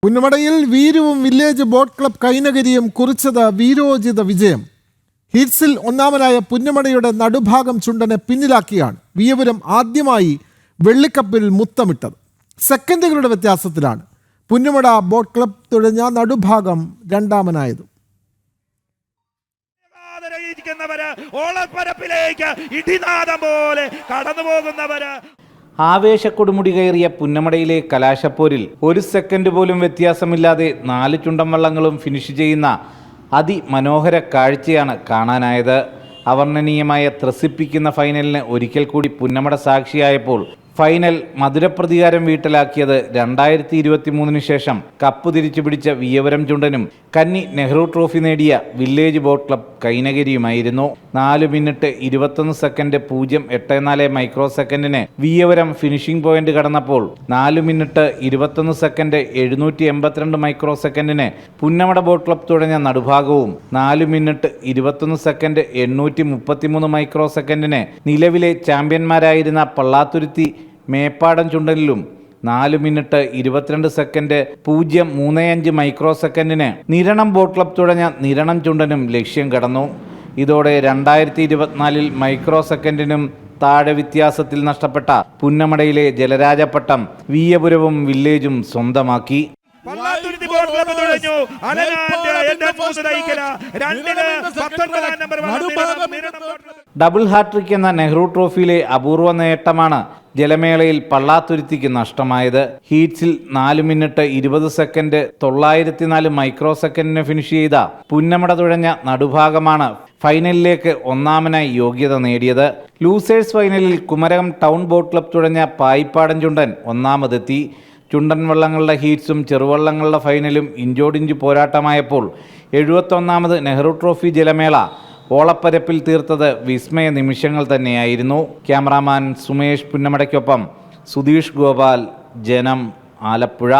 പുന്നമടയിൽ വീരുവും village boat club കൈനകരിയും കുറിച്ചത് വീരോചിത വിജയം. ഹീറ്റ്സിൽ ഒന്നാമനായ പുന്നമടയുടെ നടുഭാഗം ചുണ്ടനെ പിന്നിലാക്കിയാണ് വിയപുരം ആദ്യമായി വെള്ളിക്കപ്പിൽ മുത്തമിട്ടത്. സെക്കൻഡുകളുടെ വ്യത്യാസത്തിലാണ് പുന്നമട ബോട്ട് ക്ലബ് തുഴഞ്ഞ നടുഭാഗം രണ്ടാമനായത്. ആവേശക്കൊടുമുടി കയറിയ പുന്നമടയിലെ കലാശപ്പോരിൽ ഒരു സെക്കൻഡ് പോലും വ്യത്യാസമില്ലാതെ 4 ചുണ്ടൻ വള്ളങ്ങളും ഫിനിഷ് ചെയ്യുന്ന അതിമനോഹര കാഴ്ചയാണ് കാണാനായത്. അവർണ്ണനീയമായ ത്രസിപ്പിക്കുന്ന ഫൈനലിന് ഒരിക്കൽ കൂടി പുന്നമട സാക്ഷിയായപ്പോൾ ഫൈനൽ മധുരപ്രതികാരം വീട്ടിലാക്കിയത് 2023 ശേഷം കപ്പ് തിരിച്ചു പിടിച്ച വിയപുരം ചുണ്ടനും കന്നി നെഹ്റു ട്രോഫി നേടിയ വില്ലേജ് ബോട്ട് ക്ലബ് കൈനകരിയുമായിരുന്നു. 4 മിനിറ്റ് 21 സെക്കൻഡ് 0.84 മൈക്രോ സെക്കൻഡിന് വിയപുരം ഫിനിഷിംഗ് പോയിന്റ് കടന്നപ്പോൾ 4 മിനിറ്റ് 21 സെക്കൻഡ് 782 മൈക്രോ സെക്കൻഡിന് പുന്നമട ബോട്ട് ക്ലബ് തുഴഞ്ഞ നടുഭാഗവും 4 മിനിറ്റ് 21 സെക്കൻഡ് 833 മൈക്രോ സെക്കൻഡിന് നിലവിലെ ചാമ്പ്യന്മാരായിരുന്ന പള്ളാത്തുരുത്തി മേപ്പാടം ചുണ്ടനിലും 4 മിനിറ്റ് 22 സെക്കൻഡ് 0.35 മൈക്രോ സെക്കൻഡിന് നിരണം ബോട്ട് ക്ലബ് തുഴഞ്ഞ നിരണം ചുണ്ടനും ലക്ഷ്യം കടന്നു. ഇതോടെ 2024 മൈക്രോ സെക്കൻഡിനും താഴെ വ്യത്യാസത്തിൽ നഷ്ടപ്പെട്ട പുന്നമടയിലെ ജലരാജപ്പട്ടം വിയപുരവും വില്ലേജും സ്വന്തമാക്കി. ഡബിൾ ഹാട്രിക് എന്ന നെഹ്റു ട്രോഫിയിലെ അപൂർവ നേട്ടമാണ് ജലമേളയിൽ പള്ളാത്തുരുത്തിക്ക് നഷ്ടമായത്. ഹീറ്റ്സിൽ 4 മിനിറ്റ് 20 സെക്കൻഡ് 904 മൈക്രോ സെക്കൻഡിന് ഫിനിഷ് ചെയ്ത പുന്നമട തുഴഞ്ഞ നടുഭാഗമാണ് ഫൈനലിലേക്ക് ഒന്നാമനായി യോഗ്യത നേടിയത്. ലൂസേഴ്സ് ഫൈനലിൽ കുമരകം ടൗൺ ബോട്ട് ക്ലബ് തുഴഞ്ഞ പായിപ്പാടൻ ചുണ്ടൻ ഒന്നാമതെത്തി. ചുണ്ടൻ വള്ളങ്ങളുടെ ഹീറ്റ്സും ചെറുവള്ളങ്ങളുടെ ഫൈനലും ഇഞ്ചോടിഞ്ച് പോരാട്ടമായപ്പോൾ 71ാമത് നെഹ്റു ട്രോഫി ജലമേള ഓളപ്പരപ്പിൽ തീർത്തത് വിസ്മയ നിമിഷങ്ങൾ തന്നെയായിരുന്നു. ക്യാമറാമാൻ സുമേഷ് പുന്നമടയ്ക്കൊപ്പം സുധീഷ് ഗോപാൽ, ജനം, ആലപ്പുഴ.